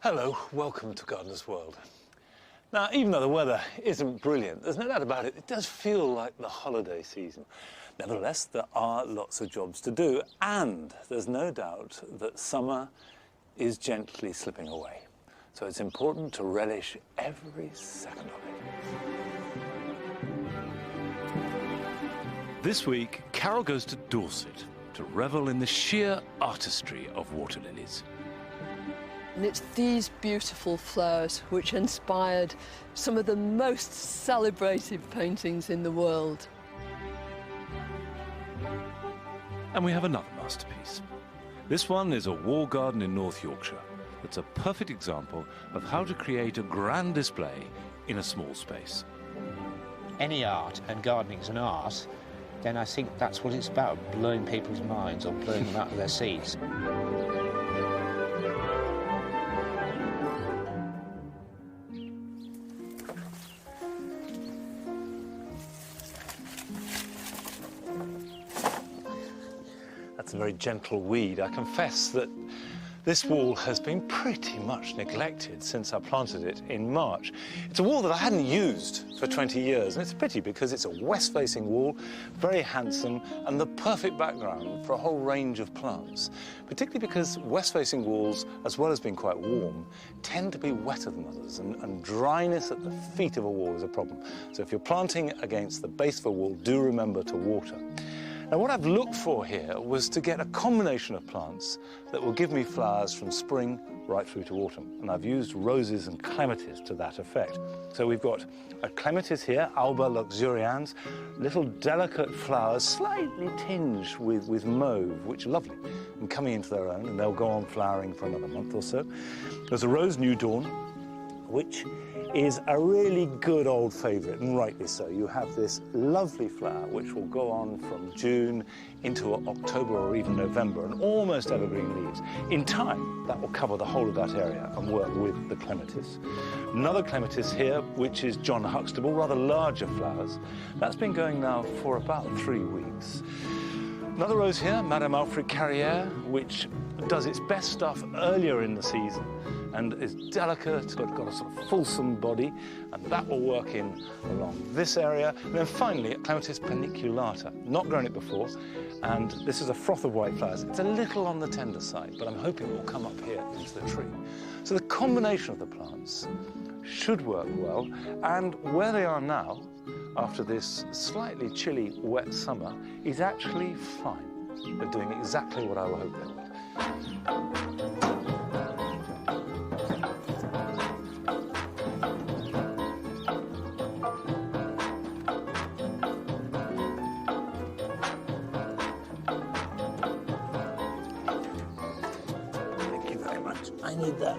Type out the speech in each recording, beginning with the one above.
Hello, welcome to Gardener's World. Now, even though the weather isn't brilliant, there's no doubt about it, it does feel like the holiday season. Nevertheless, there are lots of jobs to do, and there's no doubt that summer is gently slipping away. So it's important to relish every second of it. This week, Carol goes to Dorset to revel in the sheer artistry of water lilies. And it's these beautiful flowers which inspired some of the most celebrated paintings in the world. And we have another masterpiece. This one is a wall garden in North Yorkshire. It's a perfect example of how to create a grand display in a small space. Any art, and gardening is an art, then I think that's what it's about, blowing people's minds or blowing them out of their seats. That's a very gentle weed. I confess that this wall has been pretty much neglected since I planted it in March. It's a wall that I hadn't used for 20 years, and it's a pity because it's a west-facing wall, very handsome, and the perfect background for a whole range of plants, particularly because west-facing walls, as well as being quite warm, tend to be wetter than others, and dryness at the feet of a wall is a problem. So if you're planting against the base of a wall, do remember to water. Now, what I've looked for here was to get a combination of plants that will give me flowers from spring right through to autumn. And I've used roses and clematis to that effect. So we've got a clematis here, Alba luxurians, little delicate flowers, slightly tinged with mauve, which are lovely, and coming into their own, and they'll go on flowering for another month or so. There's a rose new dawn, which is a really good old favourite, and rightly so. You have this lovely flower which will go on from June into October or even November, and almost evergreen leaves. In time, that will cover the whole of that area and work with the clematis. Another clematis here, which is John Huxtable, rather larger flowers. That's been going now for about 3 weeks. Another rose here, Madame Alfred Carrière, which does its best stuff earlier in the season and is delicate, but got a sort of fulsome body, and that will work in along this area. And then finally, Clematis paniculata. Not grown it before, and this is a froth of white flowers. It's a little on the tender side, but I'm hoping it will come up here into the tree. So the combination of the plants should work well, and where they are now, after this slightly chilly, wet summer, is actually fine. They're doing exactly what I would hope they would. Thank you very much. I need that.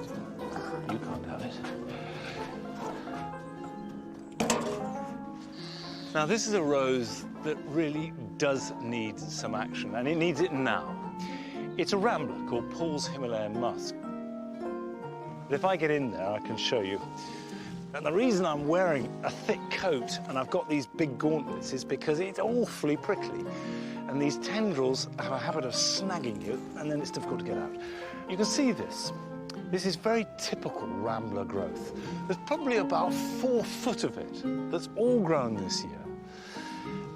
You can't have it. Now, this is a rose that really does need some action, and it needs it now. It's a rambler called Paul's Himalayan Musk. But if I get in there, I can show you. And the reason I'm wearing a thick coat and I've got these big gauntlets is because it's awfully prickly. And these tendrils have a habit of snagging you, and then it's difficult to get out. You can see this. This is very typical rambler growth. There's probably about 4 foot of it that's all grown this year.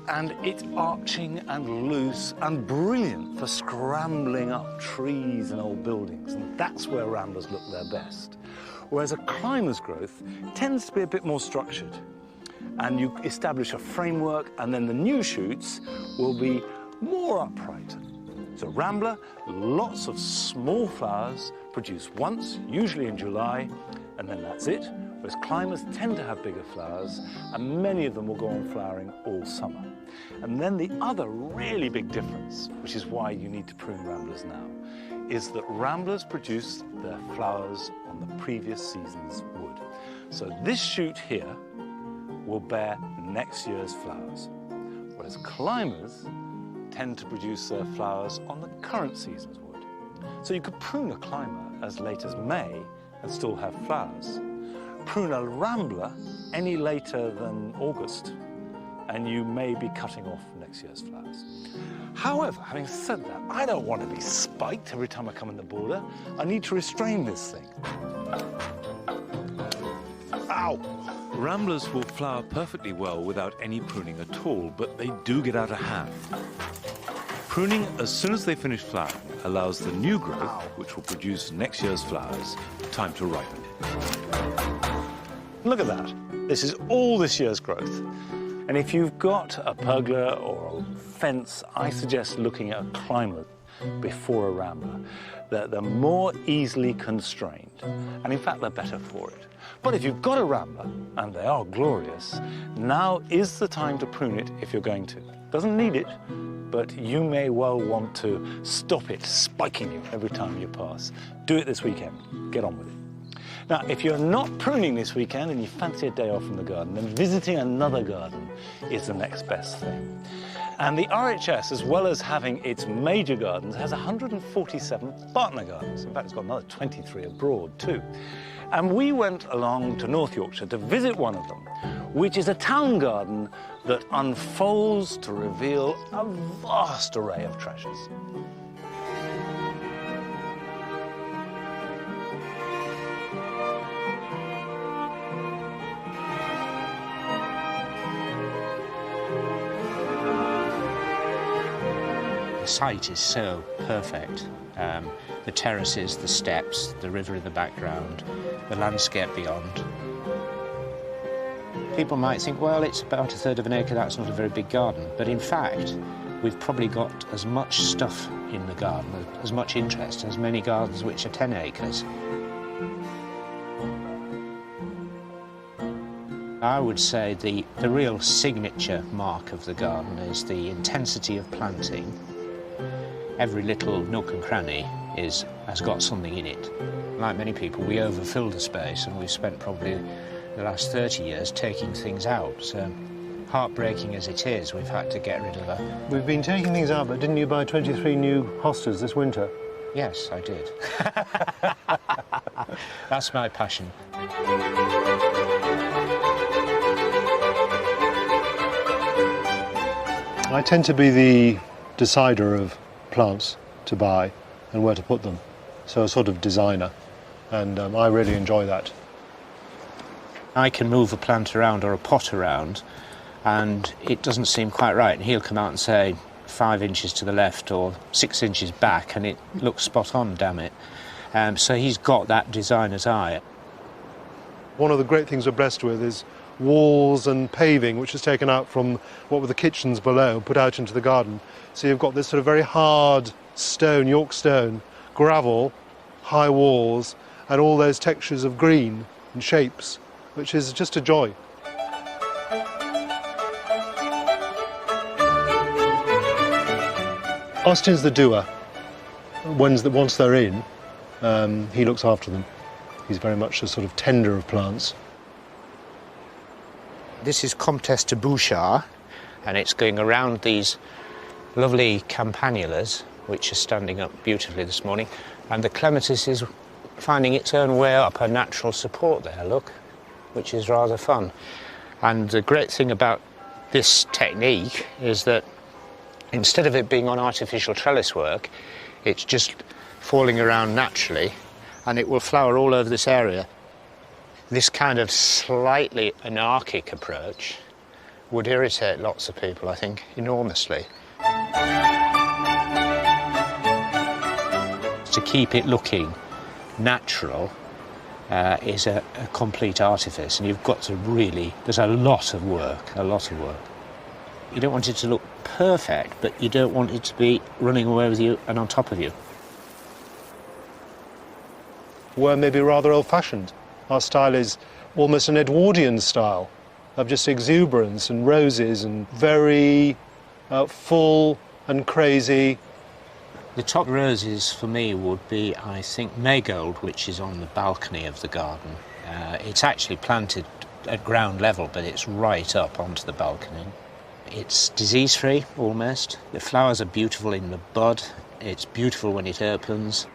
And it's arching and loose and brilliant for scrambling up trees and old buildings. And that's where ramblers look their best. Whereas a climber's growth tends to be a bit more structured. And you establish a framework, and then the new shoots will be more upright. So rambler, lots of small flowers, produce once, usually in July, and then that's it. Whereas climbers tend to have bigger flowers, and many of them will go on flowering all summer. And then the other really big difference, which is why you need to prune ramblers now, is that ramblers produce their flowers on the previous season's wood. So this shoot here will bear next year's flowers, whereas climbers tend to produce their flowers on the current season's wood. So you could prune a climber as late as May and still have flowers. Prune a rambler any later than August, and you may be cutting off next year's flowers. However, having said that, I don't want to be spiked every time I come in the border. I need to restrain this thing. Ow! Ramblers will flower perfectly well without any pruning at all, but they do get out of hand. Pruning as soon as they finish flowering allows the new growth, which will produce next year's flowers, time to ripen. Look at that. This is all this year's growth. And if you've got a pergola or a fence, I suggest looking at a climber before a rambler. They're more easily constrained, and in fact they're better for it. But if you've got a rambler, and they are glorious, now is the time to prune it if you're going to. Doesn't need it, but you may well want to stop it spiking you every time you pass. Do it this weekend. Get on with it. Now, if you're not pruning this weekend and you fancy a day off from the garden, then visiting another garden is the next best thing. And the RHS, as well as having its major gardens, has 147 partner gardens. In fact, it's got another 23 abroad too. And we went along to North Yorkshire to visit one of them, which is a town garden that unfolds to reveal a vast array of treasures. The site is so perfect. The terraces, the steps, the river in the background, the landscape beyond. People might think, well, it's about a third of an acre, that's not a very big garden. But in fact, we've probably got as much stuff in the garden, as much interest, as many gardens which are 10 acres. I would say the real signature mark of the garden is the intensity of planting. Every little nook and cranny has got something in it. Like many people, we overfilled the space, and we've spent probably the last 30 years taking things out. So, heartbreaking as it is, we've had to get rid of that. We've been taking things out, but didn't you buy 23 new hostas this winter? Yes, I did. That's my passion. I tend to be the decider of plants to buy and where to put them, so a sort of designer, and I really enjoy that. I can move a plant around or a pot around and it doesn't seem quite right, and he'll come out and say 5 inches to the left or 6 inches back, and it looks spot on, damn it. So he's got that designer's eye. One of the great things we're blessed with is walls and paving, which is taken out from what were the kitchens below, put out into the garden. So you've got this sort of very hard stone, York stone, gravel, high walls, and all those textures of green and shapes, which is just a joy. Austin's the doer. Once they're in, he looks after them. He's very much a sort of tender of plants. This is Comtesse de Bouchard, and it's going around these lovely campanulas, which are standing up beautifully this morning, and the clematis is finding its own way up, a natural support there, look, which is rather fun. And the great thing about this technique is that instead of it being on artificial trellis work, it's just falling around naturally, and it will flower all over this area. This kind of slightly anarchic approach would irritate lots of people, I think, enormously. To keep it looking natural is a complete artifice, and you've got to really, there's a lot of work. You don't want it to look perfect, but you don't want it to be running away with you and on top of you. We're maybe rather old-fashioned. Our style is almost an Edwardian style of just exuberance and roses and very full and crazy. The top roses for me would be, I think, Maygold, which is on the balcony of the garden. It's actually planted at ground level, but it's right up onto the balcony. It's disease-free, almost. The flowers are beautiful in the bud. It's beautiful when it opens.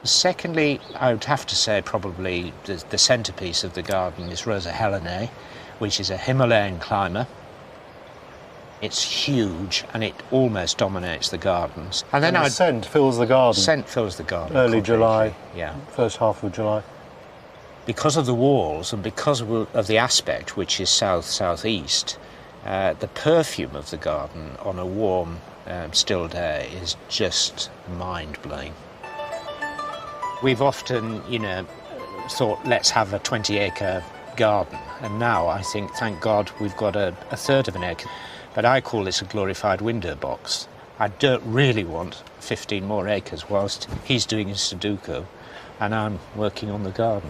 Secondly, I would have to say probably the centrepiece of the garden is Rosa Helenae, which is a Himalayan climber. It's huge and it almost dominates the gardens. And then the scent fills the garden. Scent fills the garden. Early July, yeah. first half of July. Because of the walls and because of the aspect, which is south-southeast, the perfume of the garden on a warm, still day is just mind-blowing. We've often, thought, let's have a 20-acre garden, and now I think, thank God, we've got a third of an acre. But I call this a glorified window box. I don't really want 15 more acres whilst he's doing his Sudoku and I'm working on the garden.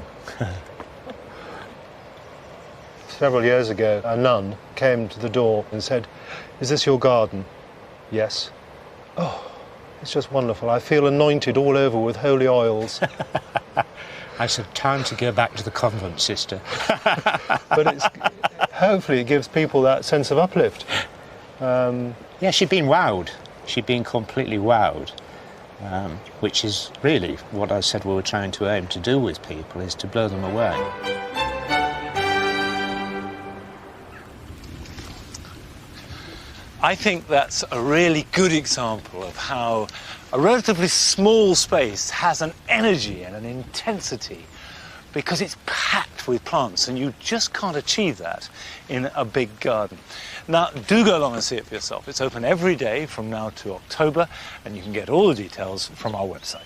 Several years ago, a nun came to the door and said, "Is this your garden?" "Yes." "Oh, it's just wonderful. I feel anointed all over with holy oils." I said, time to go back to the convent, sister. But hopefully it gives people that sense of uplift. Yeah, she'd been wowed. She'd been completely wowed, which is really what I said we were trying to aim to do with people, is to blow them away. I think that's a really good example of how a relatively small space has an energy and an intensity because it's packed with plants, and you just can't achieve that in a big garden. Now, do go along and see it for yourself. It's open every day from now to October, and you can get all the details from our website.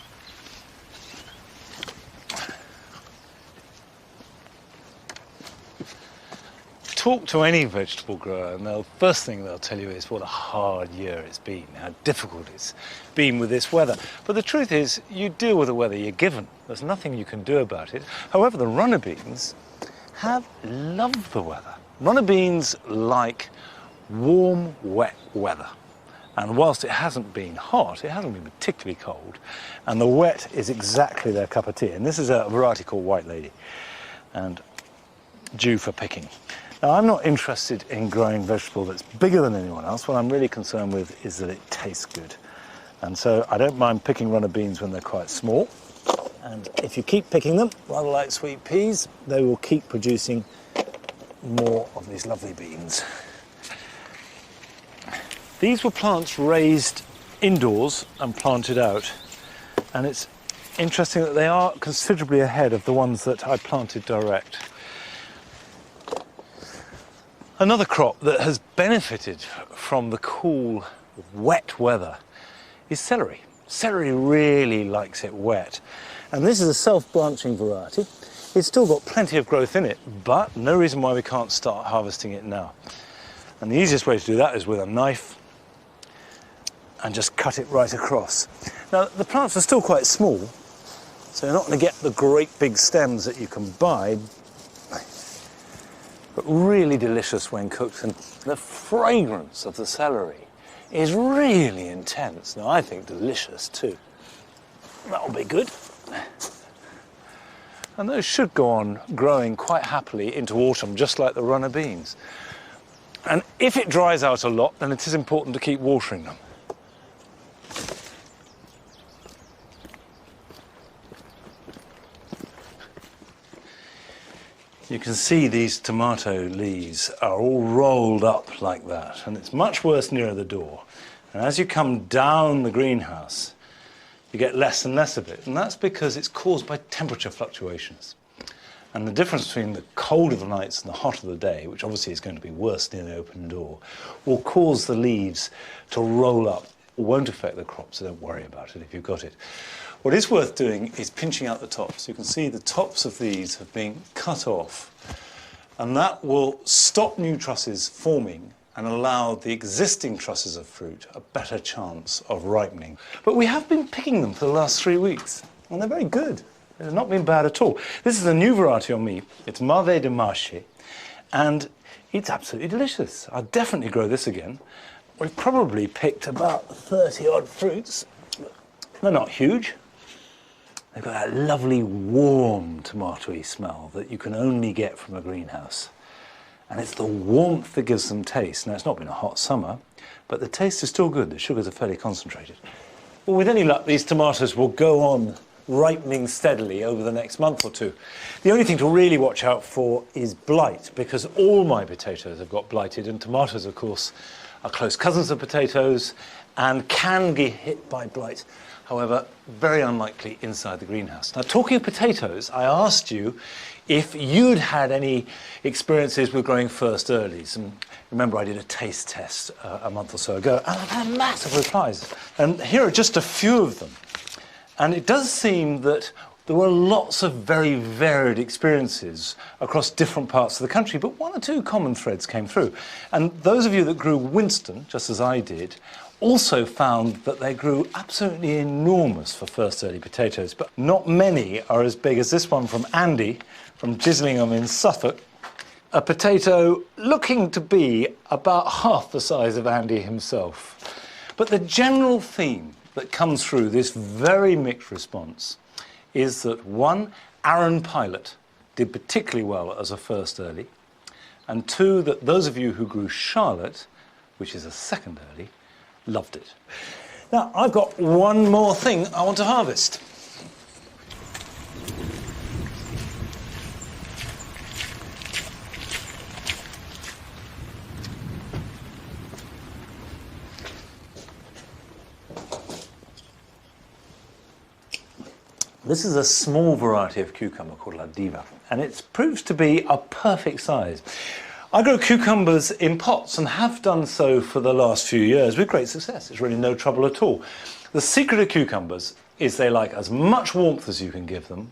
Talk to any vegetable grower and the first thing they'll tell you is what a hard year it's been, how difficult it's been with this weather. But the truth is, you deal with the weather you're given. There's nothing you can do about it. However, the runner beans have loved the weather. Runner beans like warm, wet weather. And whilst it hasn't been hot, it hasn't been particularly cold, and the wet is exactly their cup of tea. And this is a variety called White Lady, and due for picking. Now, I'm not interested in growing vegetable that's bigger than anyone else. What I'm really concerned with is that it tastes good. And so I don't mind picking runner beans when they're quite small. And if you keep picking them, rather like sweet peas, they will keep producing more of these lovely beans. These were plants raised indoors and planted out. And it's interesting that they are considerably ahead of the ones that I planted direct. Another crop that has benefited from the cool, wet weather is celery. Celery really likes it wet. And this is a self-branching variety. It's still got plenty of growth in it, but no reason why we can't start harvesting it now. And the easiest way to do that is with a knife and just cut it right across. Now, the plants are still quite small, so you're not going to get the great big stems that you can buy, but really delicious when cooked, and the fragrance of the celery is really intense. Now, I think delicious too. That'll be good. And those should go on growing quite happily into autumn, just like the runner beans. And if it dries out a lot, then it is important to keep watering them. You can see these tomato leaves are all rolled up like that, and it's much worse nearer the door. And as you come down the greenhouse, you get less and less of it, and that's because it's caused by temperature fluctuations. And the difference between the cold of the nights and the hot of the day, which obviously is going to be worse near the open door, will cause the leaves to roll up. It won't affect the crop, so don't worry about it if you've got it. What is worth doing is pinching out the tops. You can see the tops of these have been cut off, and that will stop new trusses forming and allow the existing trusses of fruit a better chance of ripening. But we have been picking them for the last 3 weeks, and they're very good. They've not been bad at all. This is a new variety on me. It's Marvé de Marché, and it's absolutely delicious. I'll definitely grow this again. We've probably picked about 30-odd fruits. They're not huge. They've got that lovely, warm, tomatoey smell that you can only get from a greenhouse. And it's the warmth that gives them taste. Now, it's not been a hot summer, but the taste is still good. The sugars are fairly concentrated. Well, with any luck, these tomatoes will go on ripening steadily over the next month or two. The only thing to really watch out for is blight, because all my potatoes have got blighted, and tomatoes, of course, are close cousins of potatoes and can get hit by blight. However, very unlikely inside the greenhouse. Now, talking of potatoes, I asked you if you'd had any experiences with growing first earlies. And remember, I did a taste test a month or so ago, and I've had massive replies. And here are just a few of them. And it does seem that there were lots of very varied experiences across different parts of the country, but one or two common threads came through. And those of you that grew Winston, just as I did, also found that they grew absolutely enormous for first early potatoes, but not many are as big as this one from Andy, from Gislingham in Suffolk. A potato looking to be about half the size of Andy himself. But the general theme that comes through this very mixed response is that one, Aaron Pilot did particularly well as a first early, and two, that those of you who grew Charlotte, which is a second early, loved it. Now, I've got one more thing I want to harvest. This is a small variety of cucumber called La Diva, and it proves to be a perfect size. I grow cucumbers in pots and have done so for the last few years with great success. It's really no trouble at all. The secret of cucumbers is they like as much warmth as you can give them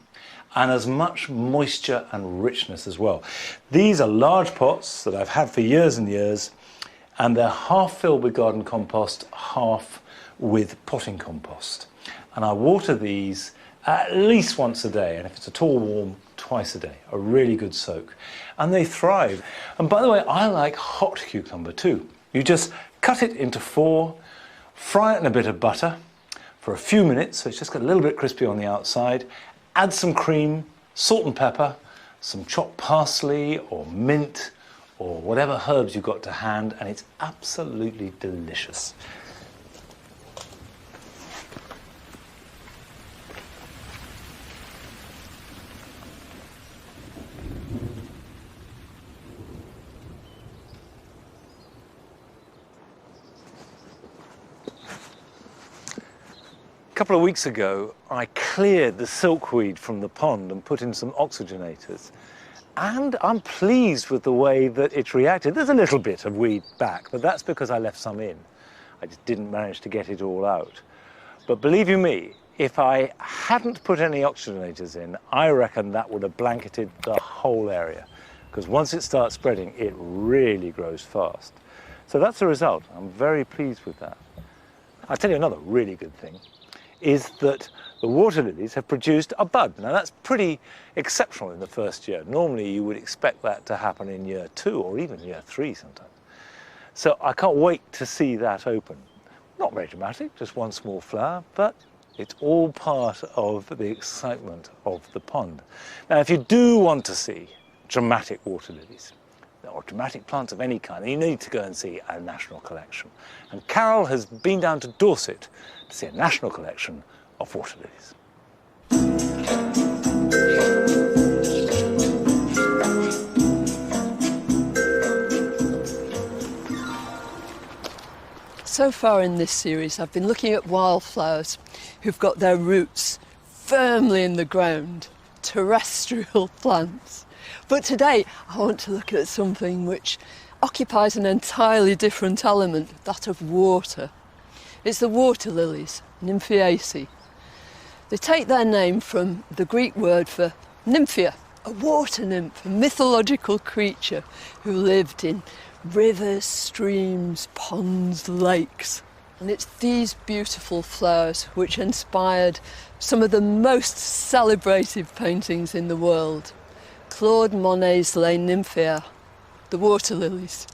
and as much moisture and richness as well. These are large pots that I've had for years and years, and they're half filled with garden compost, half with potting compost. And I water these at least once a day, and if it's at all warm, twice a day. A really good soak. And they thrive. And by the way, I like hot cucumber too. You just cut it into four, fry it in a bit of butter for a few minutes, so it's just got a little bit crispy on the outside. Add some cream, salt and pepper, some chopped parsley or mint or whatever herbs you've got to hand, and it's absolutely delicious. A couple of weeks ago, I cleared the silkweed from the pond and put in some oxygenators. And I'm pleased with the way that it reacted. There's a little bit of weed back, but that's because I left some in. I just didn't manage to get it all out. But believe you me, if I hadn't put any oxygenators in, I reckon that would have blanketed the whole area. Because once it starts spreading, it really grows fast. So that's the result. I'm very pleased with that. I'll tell you another really good thing, is that the water lilies have produced a bud. Now that's pretty exceptional in the first year. Normally you would expect that to happen in year 2 or even year 3 sometimes. So I can't wait to see that open. Not very dramatic, just one small flower, but it's all part of the excitement of the pond. Now if you do want to see dramatic water lilies, or dramatic plants of any kind, then you need to go and see a national collection. And Carol has been down to Dorset to see a national collection of water lilies. So far in this series, I've been looking at wildflowers who've got their roots firmly in the ground, terrestrial plants. But today, I want to look at something which occupies an entirely different element, that of water. It's the water lilies, Nymphaeaceae. They take their name from the Greek word for nymphia, a water nymph, a mythological creature who lived in rivers, streams, ponds, lakes. And it's these beautiful flowers which inspired some of the most celebrated paintings in the world. Claude Monet's Les Nymphaeas, the water lilies.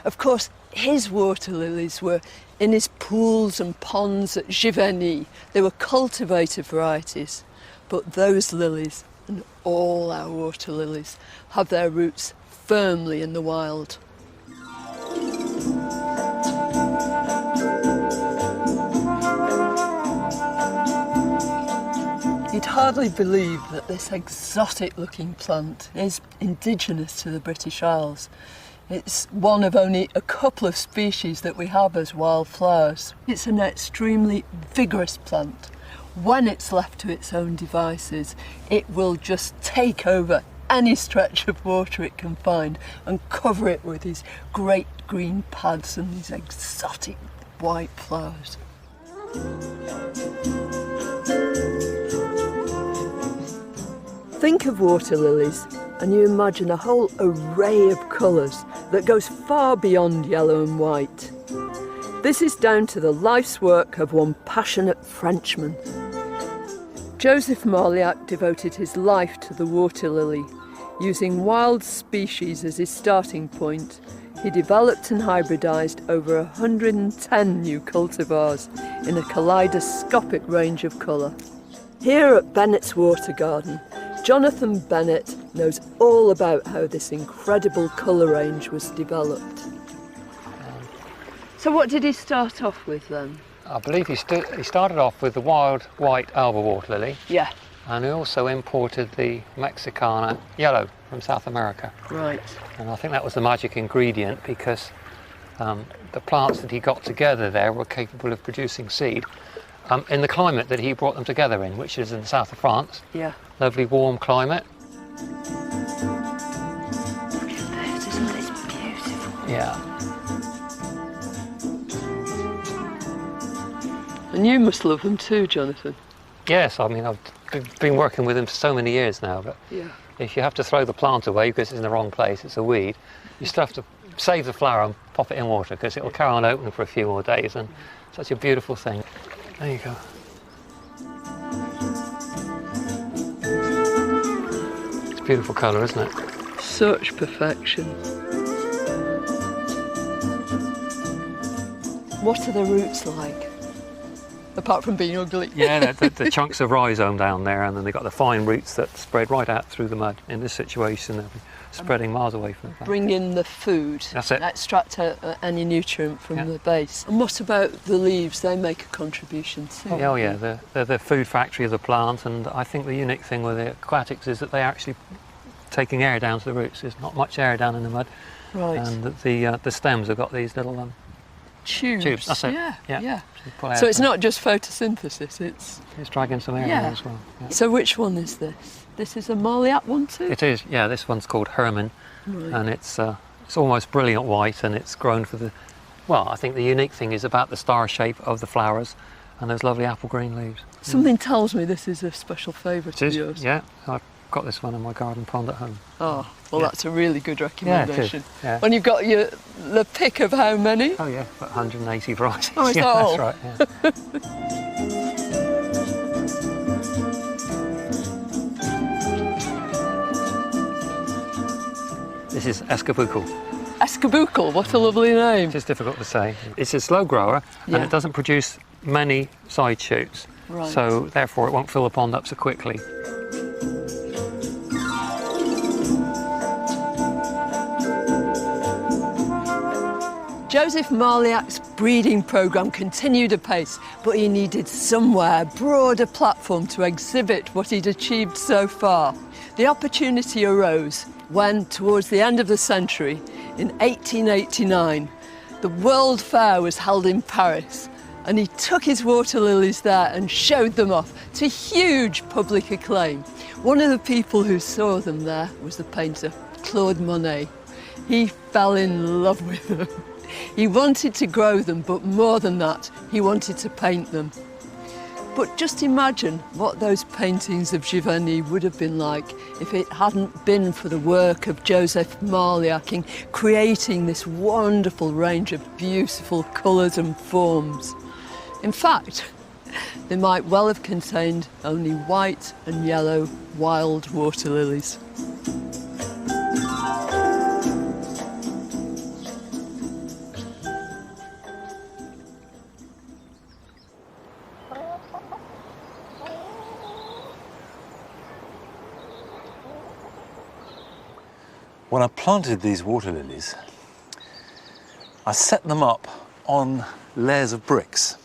Of course, his water lilies were in his pools and ponds at Giverny. They were cultivated varieties, but those lilies, and all our water lilies, have their roots firmly in the wild. You hardly believe that this exotic-looking plant is indigenous to the British Isles. It's one of only a couple of species that we have as wildflowers. It's an extremely vigorous plant. When it's left to its own devices, it will just take over any stretch of water it can find and cover it with these great green pads and these exotic white flowers. Think of water lilies and you imagine a whole array of colours that goes far beyond yellow and white. This is down to the life's work of one passionate Frenchman. Joseph Marliac devoted his life to the water lily. Using wild species as his starting point, he developed and hybridised over 110 new cultivars in a kaleidoscopic range of colour. Here at Bennett's Water Garden, Jonathan Bennett knows all about how this incredible colour range was developed. So what did he start off with then? I believe he started off with the wild white Alba water lily. Yeah. And he also imported the Mexicana yellow from South America. Right. And I think that was the magic ingredient because the plants that he got together there were capable of producing seed in the climate that he brought them together in, which is in the south of France. Yeah. Lovely warm climate. Look at this, isn't it? It's beautiful. Yeah. And you must love them too, Jonathan. Yes, I mean, I've been working with him for so many years now, but Yeah. if you have to throw the plant away because it's in the wrong place, it's a weed, you still have to save the flower and pop it in water because it will carry on opening for a few more days, and such a beautiful thing. There you go. It's a beautiful colour, isn't it? Such perfection. What are the roots like? Apart from being ugly. Yeah, the chunks of rhizome down there, and then they've got the fine roots that spread right out through the mud. In this situation, they'll be spreading miles away from the plant. Bring in the food. That's it. Extract any nutrient from the base. And what about the leaves? They make a contribution too. Oh yeah, they're the food factory of the plant, and I think the unique thing with the aquatics is that they actually taking air down to the roots. There's not much air down in the mud. Right. And the stems have got these little tubes. That's it. Yeah. So it's not just photosynthesis, it's dragging some air in as well. Yeah. So which one is this? This is a Marliac one too? It is, yeah. This one's called Herman, and it's almost brilliant white, and it's grown for the. Well, I think the unique thing is about the star shape of the flowers, and those lovely apple green leaves. Something tells me this is a special favourite of yours. Yeah. I've got this one in my garden pond at home. Oh, well, that's a really good recommendation. Yeah, it is. Yeah. When you've got the pick of how many? Oh yeah, about 180 varieties. Oh, is yeah, that all? That's right. Yeah. This is Escabucal. Escabucal, what a lovely name. It's difficult to say. It's a slow grower, and it doesn't produce many side shoots. Right. So therefore it won't fill the pond up so quickly. Joseph Marliac's breeding programme continued apace, but he needed somewhere, a broader platform to exhibit what he'd achieved so far. The opportunity arose when, towards the end of the century, in 1889, the World Fair was held in Paris, and he took his water lilies there and showed them off to huge public acclaim. One of the people who saw them there was the painter Claude Monet. He fell in love with them. He wanted to grow them, but more than that, he wanted to paint them. But just imagine what those paintings of Giverny would have been like if it hadn't been for the work of Joseph Marliac in creating this wonderful range of beautiful colours and forms. In fact, they might well have contained only white and yellow wild water lilies. When I planted these water lilies, I set them up on layers of bricks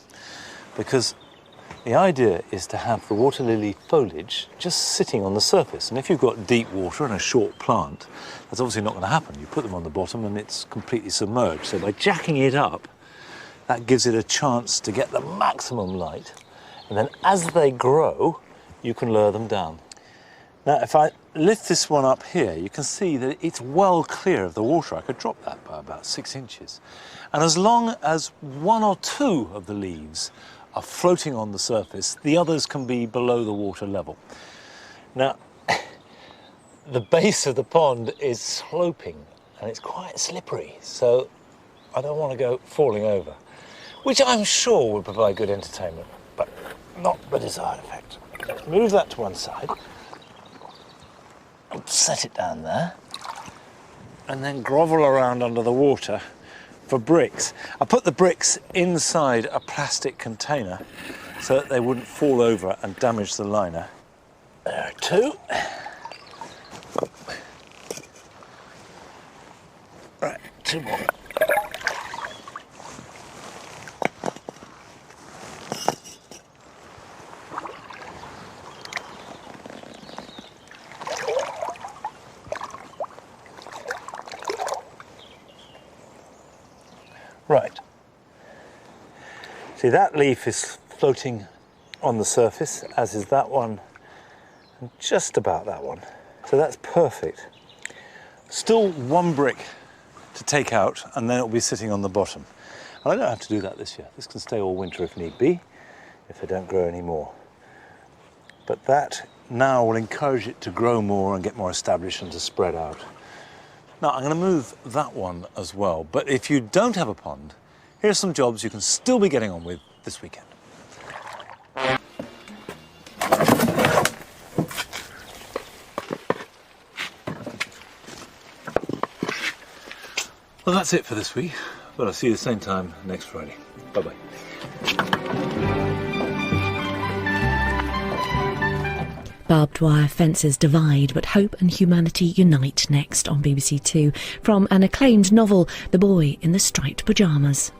because The idea is to have the water lily foliage just sitting on the surface. And if you've got deep water and a short plant, that's obviously not going to happen. You put them on the bottom and it's completely submerged. So by jacking it up, that gives it a chance to get the maximum light. And then as they grow, you can lower them down. Now, if I lift this one up here, you can see that it's well clear of the water. I could drop that by about 6 inches. And as long as 1 or 2 of the leaves are floating on the surface, the others can be below the water level. Now, the base of the pond is sloping and it's quite slippery, so I don't want to go falling over, which I'm sure will provide good entertainment, but not the desired effect. Move that to one side, set it down there, and then grovel around under the water for bricks. I put the bricks inside a plastic container so that they wouldn't fall over and damage the liner. There are 2. Right, 2 more. Right. See, that leaf is floating on the surface, as is that one, and just about that one. So that's perfect. Still 1 brick to take out, and then it'll be sitting on the bottom. And I don't have to do that this year. This can stay all winter if need be, if they don't grow any more. But that now will encourage it to grow more and get more established and to spread out. Now, I'm going to move that one as well, but if you don't have a pond, here's some jobs you can still be getting on with this weekend. Well, that's it for this week, but I'll see you the same time next Friday. Bye-bye. Barbed wire fences divide, but hope and humanity unite next on BBC Two from an acclaimed novel, The Boy in the Striped Pyjamas.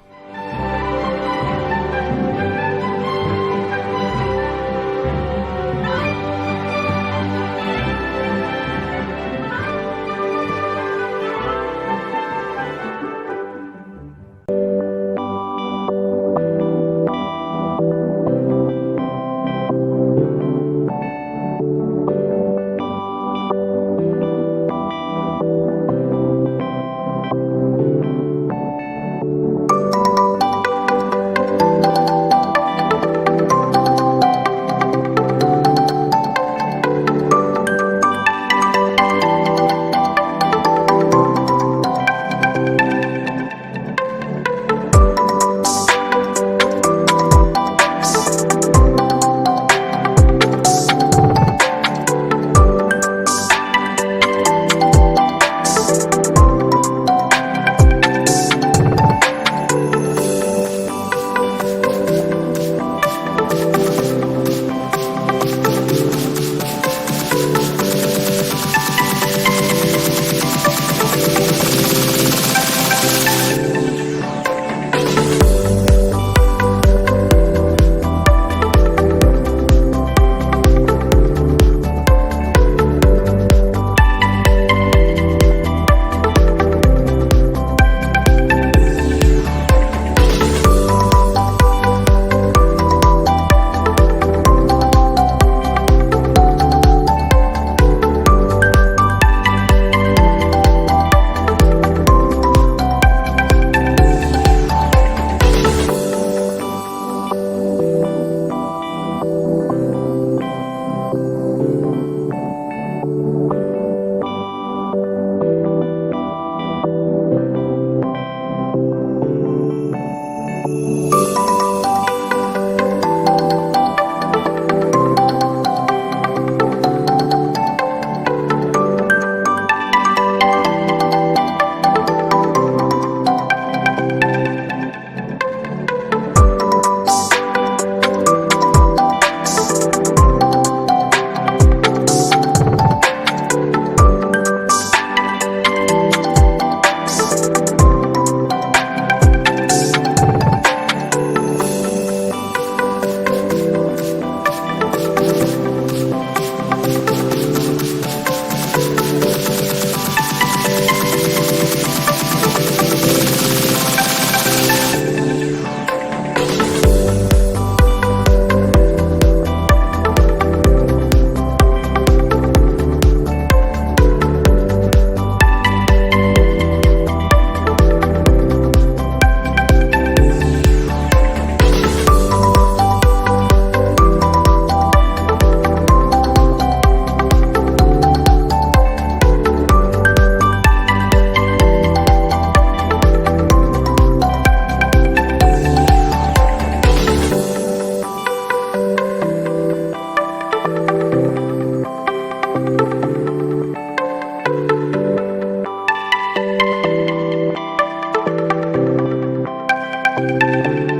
Bye.